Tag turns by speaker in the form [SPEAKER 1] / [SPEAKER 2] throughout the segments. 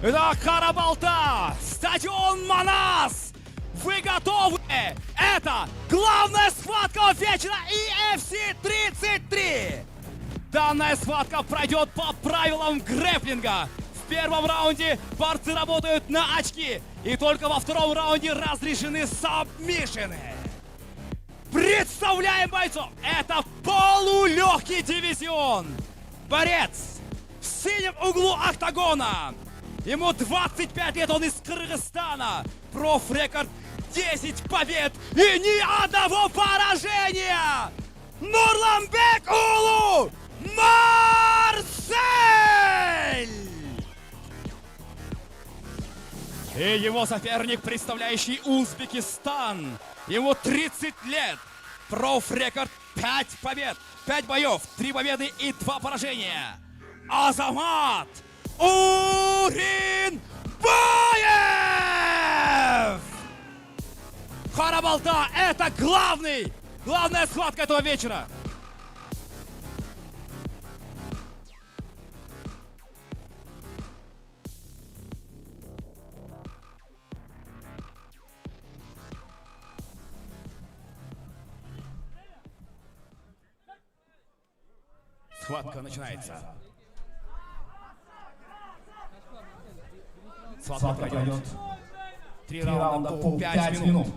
[SPEAKER 1] Это Карабалта, стадион Манас. Вы готовы? Это главная схватка вечера EFC 33. Данная схватка пройдет по правилам грэпплинга. В первом раунде борцы работают на очки. И только во втором раунде разрешены сабмишины. Представляем бойцов! Это полулегкий дивизион. Борец в синем углу октагона. Ему 25 лет, он из Кыргызстана. Профрекорд 10 побед и ни одного поражения. Нурланбек Улу Марсель! И его соперник, представляющий Узбекистан. Ему 30 лет. Профрекорд 5 побед, 5 боев, 3 победы и 2 поражения. Азамат Уринбаев! Карабалта — это главная схватка этого вечера. Схватка начинается. Схватка пойдет. 3 раунда по 5 минут.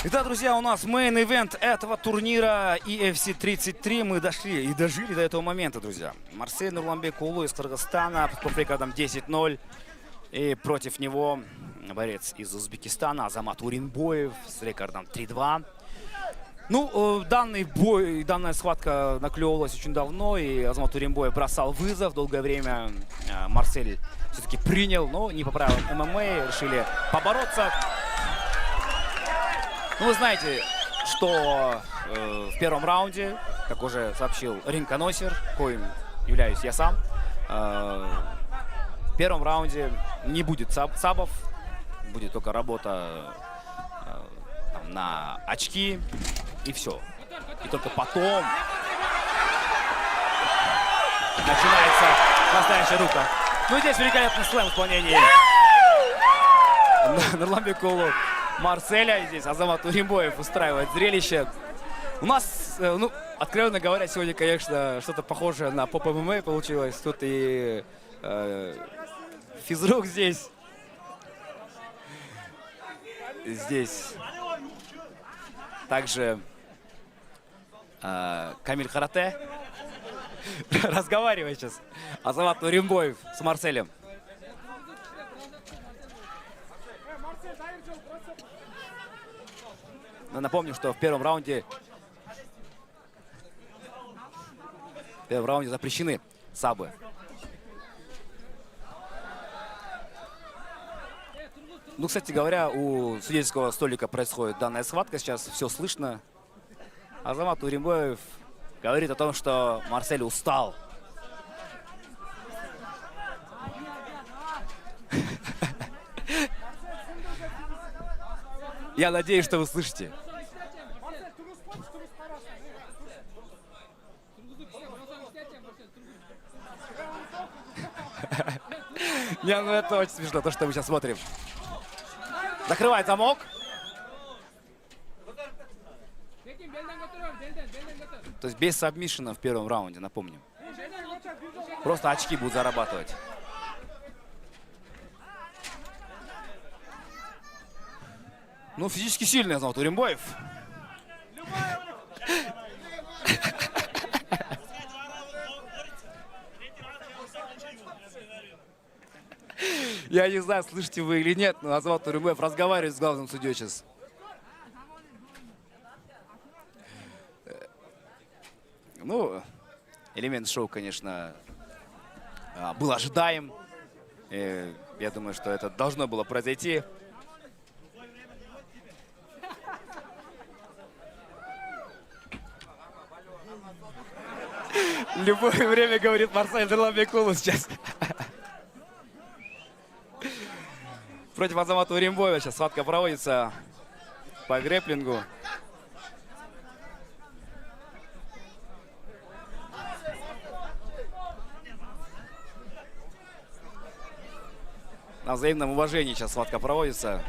[SPEAKER 1] Итак, друзья, у нас мейн-ивент этого турнира EFC 33. Мы дошли и дожили до этого момента, друзья. Марсель Нурланбек Улу из Кыргызстана по рекордам 10-0. И против него борец из Узбекистана Азамат Уринбаев с рекордом 3-2. Ну, данный бой, данная схватка наклевывалась очень давно, и Азамат Уринбаев бросал вызов. Долгое время Марсель все-таки принял, но не по правилам ММА, решили побороться. Ну, вы знаете, что в первом раунде, как уже сообщил рингконносер, коим являюсь я сам, в первом раунде не будет сабов, будет только работа там, на очки и все. И только потом начинается настоящая рука. Ну, здесь великолепный слэм в исполнении Нурланбек Улу Марселя. Здесь Азамат Уринбаев устраивает зрелище. У нас, ну, откровенно говоря, сегодня, конечно, что-то похожее на поп-ММА получилось. Тут и физрук здесь. Здесь также Камиль Карате. Разговаривает сейчас Азамат Уринбаев с Марселем. Но напомню, что в первом раунде запрещены сабы. Ну, кстати говоря, у судейского столика происходит данная схватка. Сейчас все слышно. Азамат Уринбаев говорит о том, что Марсель устал. Я надеюсь, что вы слышите. Не, ну это очень смешно, то, что мы сейчас смотрим. Закрывает замок. То есть без сабмишена в первом раунде, напомню. Просто очки будут зарабатывать. Ну, физически сильный Азамат Уринбаев. Я не знаю, слышите вы или нет, но Азамат Уринбаев разговаривает с главным судьей сейчас. Ну, элемент шоу, конечно, был ожидаем. Я думаю, что это должно было произойти. Любое время, говорит Марсель Нурланбек Улу сейчас. Против Азамата Уринбаева сейчас схватка проводится по грэпплингу. На взаимном уважении сейчас схватка проводится.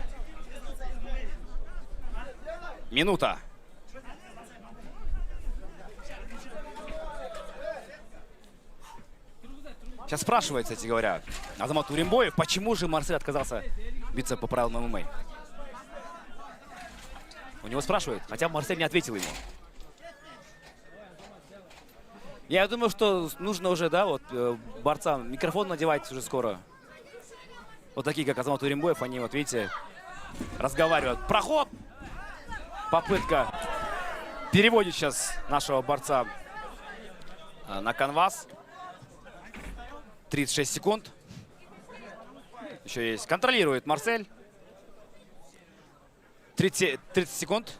[SPEAKER 1] Минута. Сейчас спрашивает, кстати говоря, Азамат Туримбоев, почему же Марсель отказался биться по правилам ММА. У него спрашивают, хотя Марсель не ответил ему. Я думаю, что нужно уже, да, вот борцам микрофон надевать уже скоро. Вот такие, как Азамат Туримбоев, они, вот видите, разговаривают. Проход! Попытка переводит сейчас нашего борца на канвас. 36 секунд. Еще есть. Контролирует Марсель. 30 секунд.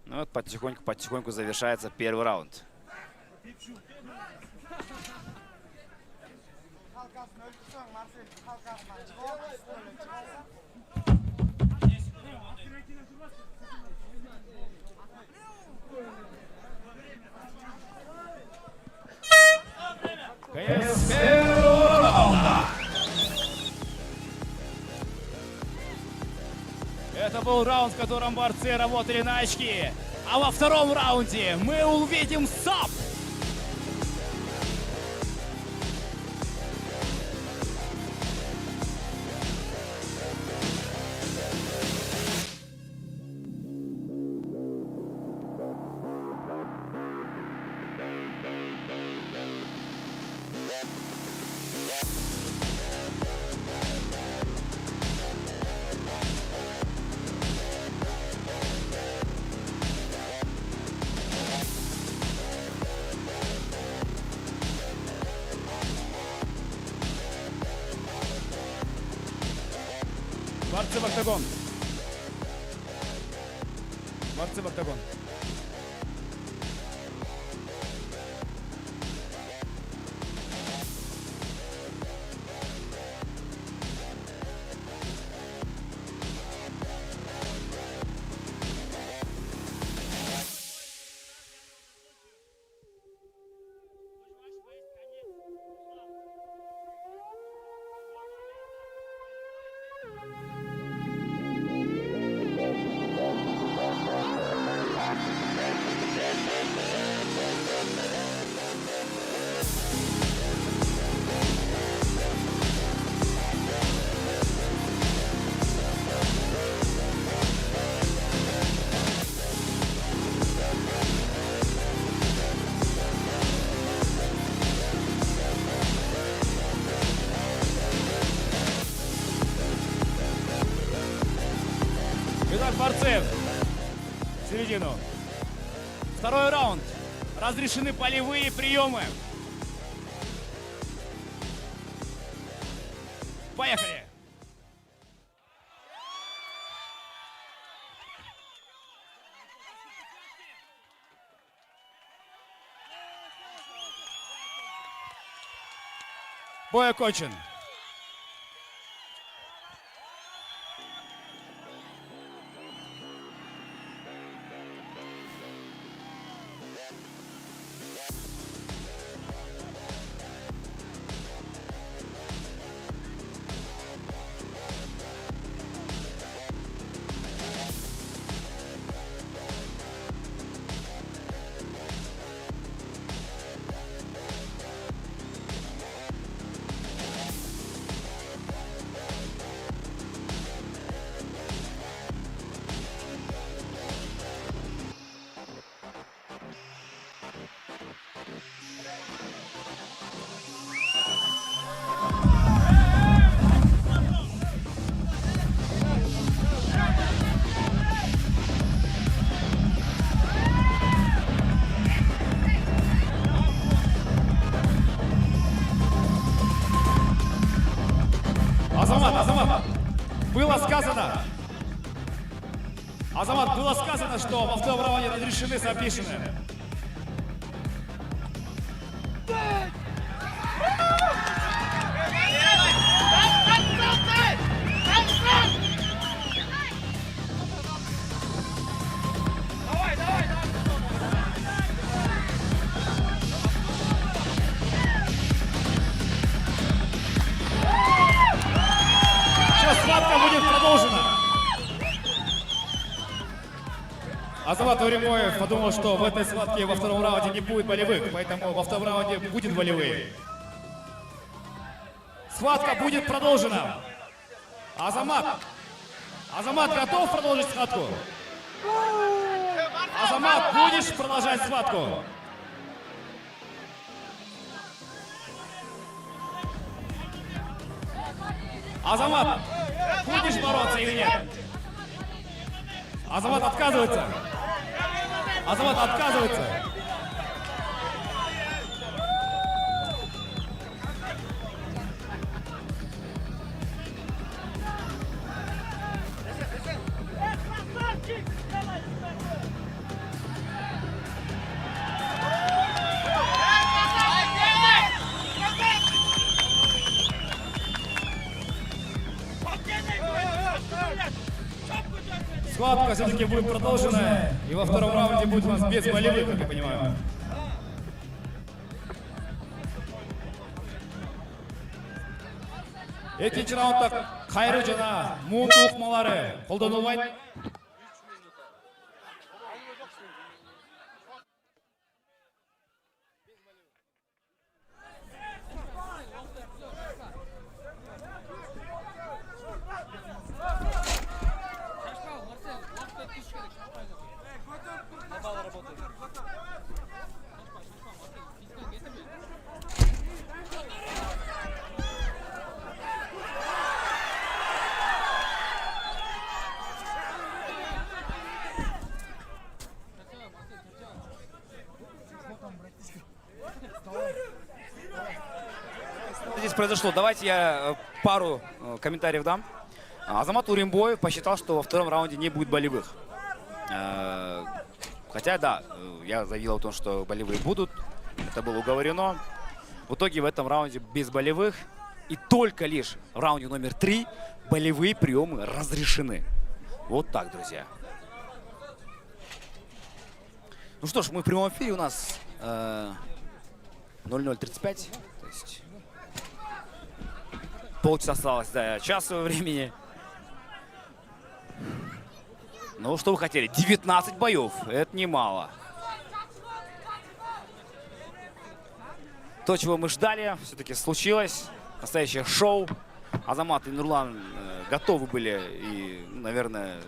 [SPEAKER 1] Ну вот потихоньку завершается первый раунд.
[SPEAKER 2] Конец первого раунда. Это был раунд, в котором борцы работали на очки. А во втором раунде мы увидим САП. Борцы в октагон. Борцы в октагон. Итак, борцы, в середину. Второй раунд. Разрешены полевые приемы. Поехали! Бой окончен. Азамат, было сказано, что во втором раунде разрешены сабмишины. Азамат Туримбоев подумал, что в этой схватке во втором раунде не будет болевых, поэтому во втором раунде будет болевые. Схватка будет продолжена. Азамат готов продолжить схватку? Азамат, будешь продолжать схватку? Азамат, будешь бороться или нет? Азамат отказывается. Азамат отказывается. Схватка все-таки будет продолжена, и во втором раунде будет у нас без болевых, как я понимаю. Экинчи раундда кайры жана муунту ыкмалары колдонулбайт.
[SPEAKER 1] Здесь произошло. Давайте я пару комментариев дам. Азамат Туримбоев посчитал, что во втором раунде не будет болевых. Хотя, да, я заявил о том, что болевые будут. Это было уговорено. В итоге в этом раунде без болевых. И только лишь в раунде номер 3 болевые приемы разрешены. Вот так, друзья. Ну что ж, мы в прямом эфире. У нас 00:35. То есть полчаса осталось до часа времени. Ну, что вы хотели? 19 боев. Это немало. То, чего мы ждали, все-таки случилось. Настоящее шоу. Азамат и Нурлан готовы были и, наверное,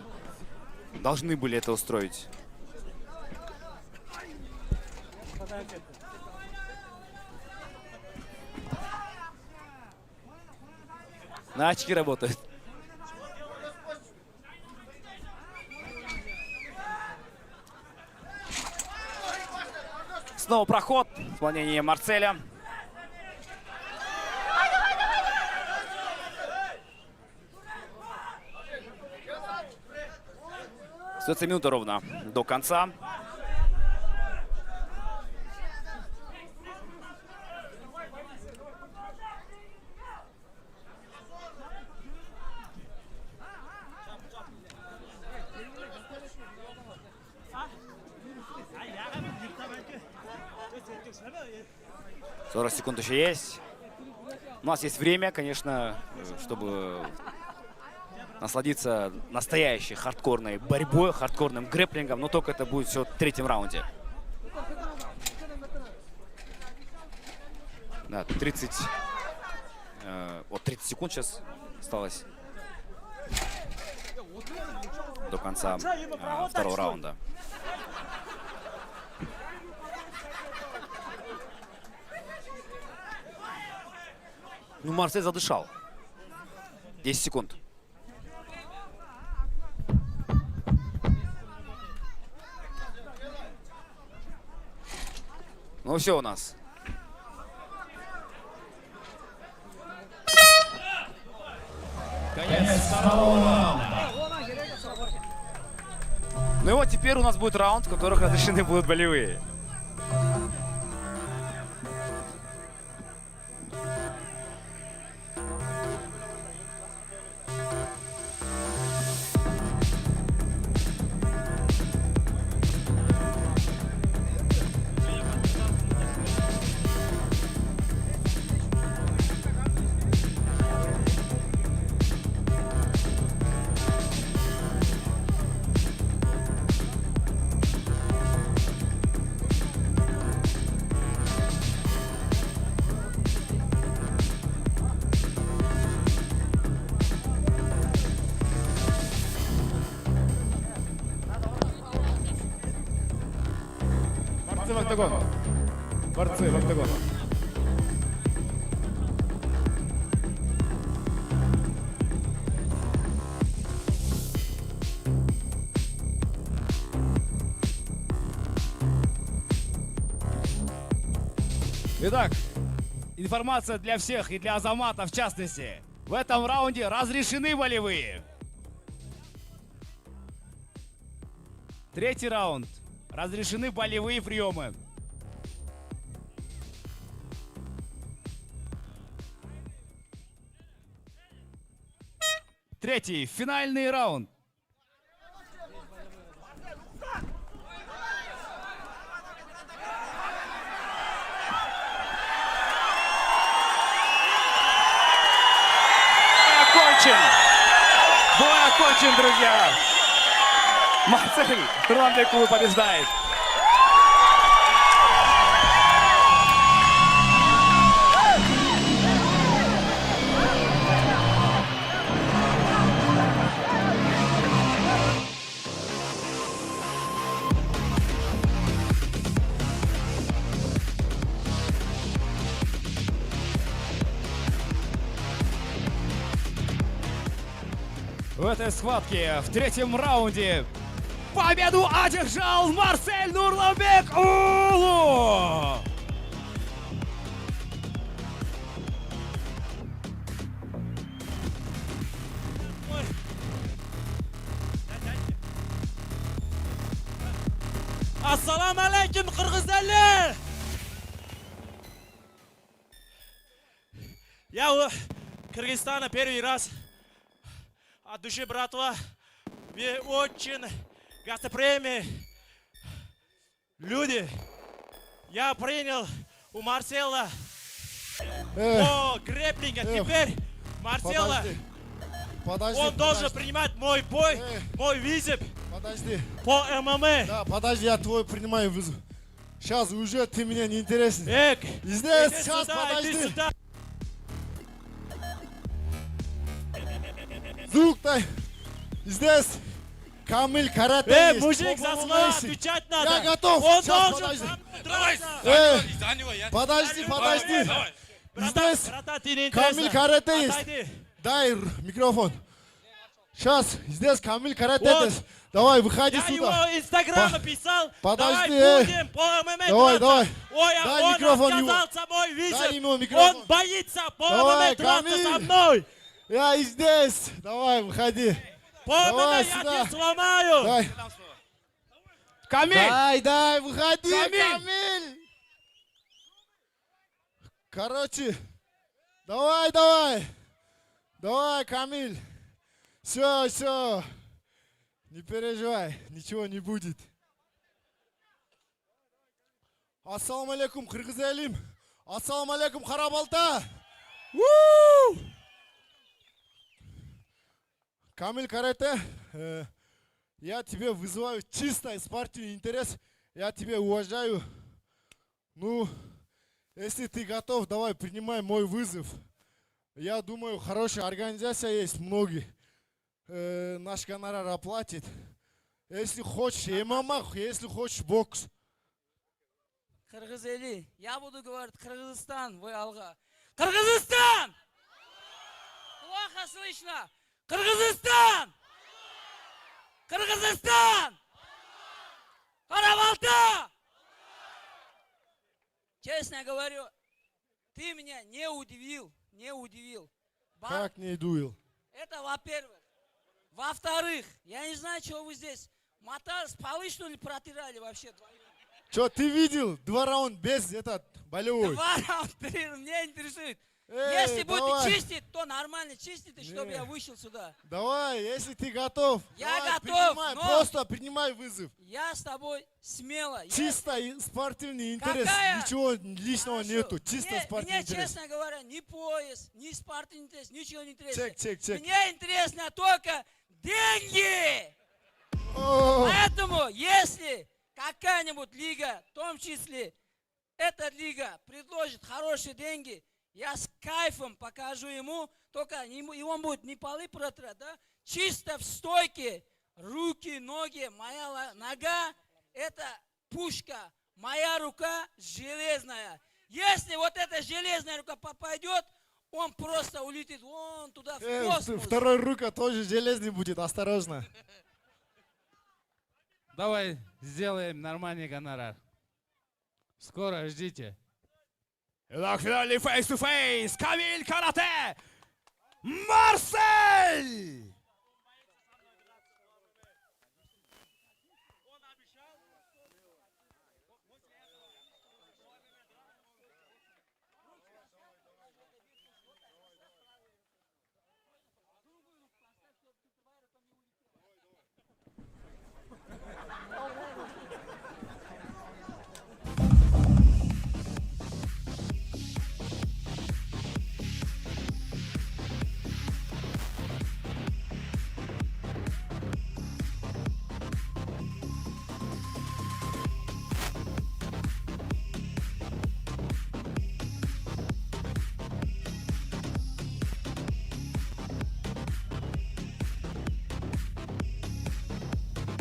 [SPEAKER 1] должны были это устроить. На очки работают. Снова проход. Исполнение Марселя. Остается минута ровно до конца. «40 секунд еще есть. У нас есть время, конечно, чтобы насладиться настоящей хардкорной борьбой, хардкорным грэпплингом, но только это будет все в третьем раунде. Да, 30 секунд сейчас осталось до конца второго раунда. Ну, Марсель задышал. 10 секунд. Ну все у нас.
[SPEAKER 2] Конец второго раунда.
[SPEAKER 1] Ну и вот теперь у нас будет раунд, в которых разрешены будут болевые.
[SPEAKER 2] борцы в октагон. Борцы в октагон. Итак, информация для всех и для Азамата в частности. В этом раунде разрешены болевые. Третий раунд. Разрешены болевые приемы. Третий, финальный раунд.
[SPEAKER 1] Бой окончен, друзья. Марсель Нурламбекулы побеждает.
[SPEAKER 2] В этой схватке в третьем раунде победу одержал Марсель Нурламбекулы!
[SPEAKER 3] Ассаламу алейкум, кыргыздар! Я у Кыргызстана первый раз. От души, братва, вы очень гостеприимные люди. Я принял у Марсела по грэпплингу. Теперь Марсела, он должен принимать мой бой, мой вызов
[SPEAKER 4] Подожди.
[SPEAKER 3] по ММА.
[SPEAKER 4] Да, подожди, я твой принимаю вызов. Сейчас уже ты меня не интересен. Здесь,
[SPEAKER 3] иди
[SPEAKER 4] сейчас,
[SPEAKER 3] сюда, иди
[SPEAKER 4] подожди.
[SPEAKER 3] сюда.
[SPEAKER 4] Звук-то. Здесь Камиль карате есть.
[SPEAKER 3] Мужик,
[SPEAKER 4] По-моему,
[SPEAKER 3] за слова
[SPEAKER 4] есть.
[SPEAKER 3] отвечать надо.
[SPEAKER 4] Я готов.
[SPEAKER 3] Он
[SPEAKER 4] Сейчас,
[SPEAKER 3] должен
[SPEAKER 4] подожди.
[SPEAKER 3] драться.
[SPEAKER 4] Подожди, подожди.
[SPEAKER 3] Братан,
[SPEAKER 4] Здесь
[SPEAKER 3] братан, ты не
[SPEAKER 4] Камиль
[SPEAKER 3] интересно.
[SPEAKER 4] карате есть.
[SPEAKER 3] Отойди.
[SPEAKER 4] Дай микрофон. Сейчас, здесь Камиль карате
[SPEAKER 3] Вот.
[SPEAKER 4] есть. Давай, выходи
[SPEAKER 3] Я
[SPEAKER 4] сюда.
[SPEAKER 3] его инстаграм
[SPEAKER 4] По-
[SPEAKER 3] написал.
[SPEAKER 4] подожди,
[SPEAKER 3] Давай будем по ММА
[SPEAKER 4] Давай,
[SPEAKER 3] драться.
[SPEAKER 4] давай.
[SPEAKER 3] Ой, а
[SPEAKER 4] Дай
[SPEAKER 3] он
[SPEAKER 4] микрофон ему.
[SPEAKER 3] отказался мой визит.
[SPEAKER 4] Дай ему микрофон.
[SPEAKER 3] Он боится по
[SPEAKER 4] Давай,
[SPEAKER 3] ММА драться
[SPEAKER 4] Камиль.
[SPEAKER 3] со мной.
[SPEAKER 4] Я и здесь. Давай, выходи.
[SPEAKER 3] По ММА
[SPEAKER 4] Давай
[SPEAKER 3] я
[SPEAKER 4] сюда.
[SPEAKER 3] тебя сломаю.
[SPEAKER 4] Дай.
[SPEAKER 2] Камиль!
[SPEAKER 4] Дай, выходи,
[SPEAKER 2] Камиль!
[SPEAKER 4] Камиль! Короче, давай. Давай, Камиль. Все. Не переживай, ничего не будет. Ассаламу алейкум, кыргыз элим. Ассаламу алейкум, Харабалта. Камиль карате, я тебе вызываю чисто спортивный интерес. Я тебя уважаю. Ну, если ты готов, давай принимай мой вызов. Я думаю, хорошая организация есть, многие. Наш гонорар оплатит. Если хочешь ММА, если хочешь бокс.
[SPEAKER 5] Кыргыз эли, я буду говорить Кыргызстан, вы алга. Кыргызстан! Плохо слышно. Кыргызстан! Кыргызстан! Карабалта! Честно говорю, ты меня не удивил.
[SPEAKER 4] Как не дуил?
[SPEAKER 5] Это во-первых. Во-вторых, я не знаю, что вы здесь мотались, полы что ли протирали вообще?
[SPEAKER 4] Что, ты видел? 2 раунда без этот болевой.
[SPEAKER 5] 2 раунда, меня интересует.
[SPEAKER 4] Эй,
[SPEAKER 5] Если будете
[SPEAKER 4] давай.
[SPEAKER 5] чистить, то нормально чистите, чтобы
[SPEAKER 4] Не.
[SPEAKER 5] я вышел сюда.
[SPEAKER 4] Давай, если ты готов.
[SPEAKER 5] Я
[SPEAKER 4] давай,
[SPEAKER 5] готов,
[SPEAKER 4] принимай,
[SPEAKER 5] но-
[SPEAKER 4] просто принимай вызов.
[SPEAKER 5] Я с тобой смело.
[SPEAKER 4] Чисто и спортивный интерес.
[SPEAKER 5] Какая?
[SPEAKER 4] Ничего лишнего
[SPEAKER 5] Хорошо.
[SPEAKER 4] нету. Чисто
[SPEAKER 5] Мне,
[SPEAKER 4] спортивный интерес.
[SPEAKER 5] честно говоря, ни пояс, ни спортивный интерес, ничего не интересно.
[SPEAKER 4] Чек.
[SPEAKER 5] Мне интересно только деньги.
[SPEAKER 4] О,
[SPEAKER 5] Поэтому, если какая-нибудь лига, в том числе эта лига, предложит хорошие деньги, я с кайфом покажу ему, только и он будет не полы протирать, да? Чисто в стойке, руки, ноги, моя нога, это пушка, моя рука железная. Если вот эта железная рука попадет, он просто улетит вон туда, в космос.
[SPEAKER 4] Второй рука тоже железный будет, осторожно.
[SPEAKER 2] Давай сделаем нормальный гонорар. Скоро ждите. Итак, финальный фейс-ту-фейс. Камиль Карате. Марсель!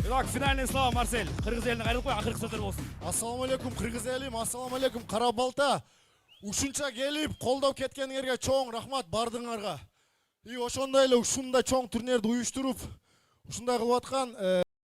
[SPEAKER 2] Итак, финальные слова, Марсель. Кыргыз еліне қайрылып қой, ақырғы сөздер болсын.
[SPEAKER 4] Ассалаумалейкум қырғыз елім, ассалаумалейкум қара балта. Ушунча келип, қолдап кеткениңерге чоң рахмат бардыңарға. И ошондой эле ушундай чоң турнирди уюштуруп, ушундай кылып аткан